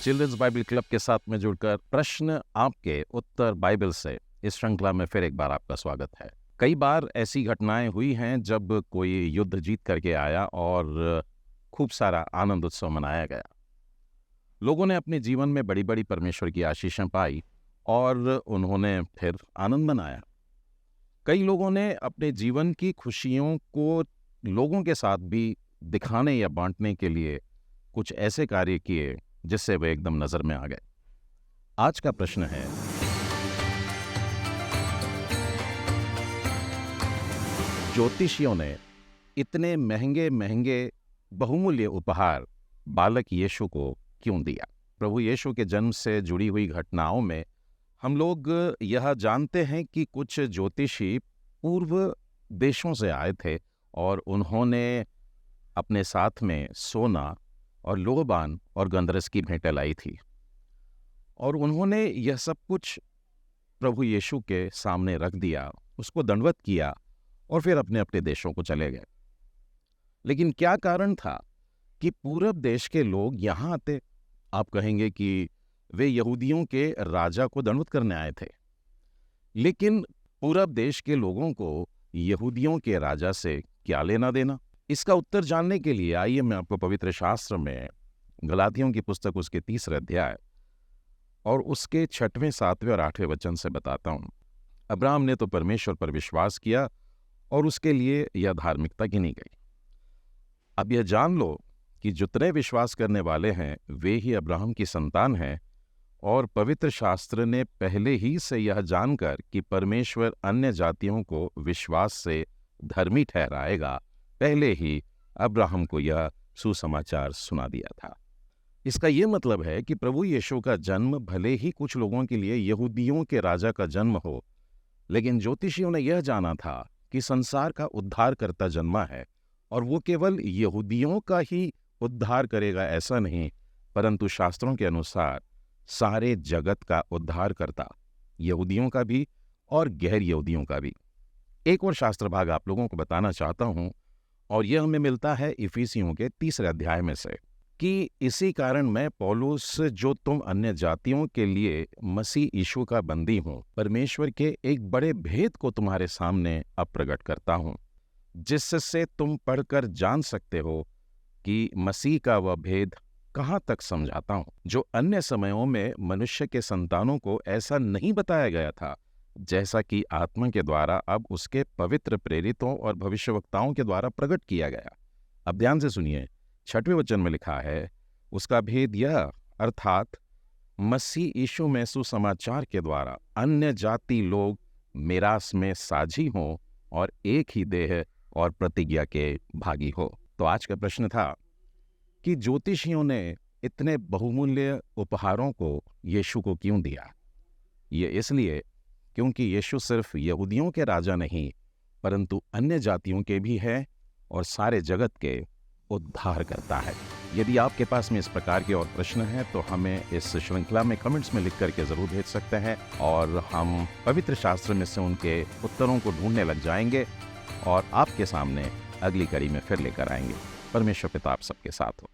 Children's Bible club के साथ में जुड़कर प्रश्न आपके उत्तर बाइबल से इस श्रृंखला में फिर एक बार आपका स्वागत है। कई बार ऐसी घटनाएं हुई हैं जब कोई युद्ध जीत करके आया और खूब सारा आनंद उत्सव मनाया गया। लोगों ने अपने जीवन में बड़ी बड़ी परमेश्वर की आशीषें पाई और उन्होंने फिर आनंद मनाया। कई लोगों ने अपने जीवन की खुशियों को लोगों के साथ भी दिखाने या बांटने के लिए कुछ ऐसे कार्य किए जिससे वे एकदम नजर में आ गए। आज का प्रश्न है, ज्योतिषियों ने इतने महंगे महंगे बहुमूल्य उपहार बालक यीशु को क्यों दिया? प्रभु यीशु के जन्म से जुड़ी हुई घटनाओं में हम लोग यह जानते हैं कि कुछ ज्योतिषी पूर्व देशों से आए थे और उन्होंने अपने साथ में सोना और लोबान और गंधरस की भेंटें लाई थी और उन्होंने यह सब कुछ प्रभु यीशु के सामने रख दिया, उसको दंडवत किया और फिर अपने अपने देशों को चले गए। लेकिन क्या कारण था कि पूरब देश के लोग यहाँ आते? आप कहेंगे कि वे यहूदियों के राजा को दंडवत करने आए थे, लेकिन पूरब देश के लोगों को यहूदियों के राजा से क्या लेना देना? इसका उत्तर जानने के लिए आइए मैं आपको पवित्र शास्त्र में गलातियों की पुस्तक उसके 3 अध्याय और उसके 6वें, 7वें और 8वें वचन से बताता हूं। अब्राहम ने तो परमेश्वर पर विश्वास किया और उसके लिए यह धार्मिकता गिनी गई। अब यह जान लो कि जितने विश्वास करने वाले हैं वे ही अब्राहम की संतान हैं, और पवित्र शास्त्र ने पहले ही से यह जानकर कि परमेश्वर अन्य जातियों को विश्वास से धर्मी ठहराएगा, पहले ही अब्राहम को यह सुसमाचार सुना दिया था। इसका यह मतलब है कि प्रभु यीशु का जन्म भले ही कुछ लोगों के लिए यहूदियों के राजा का जन्म हो, लेकिन ज्योतिषियों ने यह जाना था कि संसार का उद्धारकर्ता जन्मा है और वो केवल यहूदियों का ही उद्धार करेगा ऐसा नहीं, परंतु शास्त्रों के अनुसार सारे जगत का उद्धारकर्ता, यहूदियों का भी और गैर यहूदियों का भी। एक और शास्त्र भाग आप लोगों को बताना चाहता हूं, और यह हमें मिलता है इफिसियों के 3 अध्याय में से, कि इसी कारण मैं पौलुस, जो तुम अन्य जातियों के लिए मसीह यीशु का बंदी हूं, परमेश्वर के एक बड़े भेद को तुम्हारे सामने अब प्रकट करता हूं, जिससे तुम पढ़कर जान सकते हो कि मसीह का वह भेद कहाँ तक समझाता हूं, जो अन्य समयों में मनुष्य के संतानों को ऐसा नहीं बताया गया था, जैसा कि आत्मा के द्वारा अब उसके पवित्र प्रेरितों और भविष्यवक्ताओं के द्वारा प्रकट किया गया। अब ध्यान से सुनिए, 6वें वचन में लिखा है, उसका भेद यह, अर्थात मसीह यीशु में सुसमाचार के द्वारा अन्य जाति लोग मिरास में साझी हों और एक ही देह और प्रतिज्ञा के भागी हो। तो आज का प्रश्न था कि ज्योतिषियों ने इतने बहुमूल्य उपहारों को यीशु को क्यों दिया? ये इसलिए क्योंकि यीशु सिर्फ यहूदियों के राजा नहीं, परंतु अन्य जातियों के भी है और सारे जगत के उद्धार करता है। यदि आपके पास में इस प्रकार के और प्रश्न हैं तो हमें इस श्रृंखला में कमेंट्स में लिख करके जरूर भेज सकते हैं, और हम पवित्र शास्त्र में से उनके उत्तरों को ढूंढने लग जाएंगे और आपके सामने अगली कड़ी में फिर लेकर आएंगे। परमेश्वर पिता आप सबके साथ हो।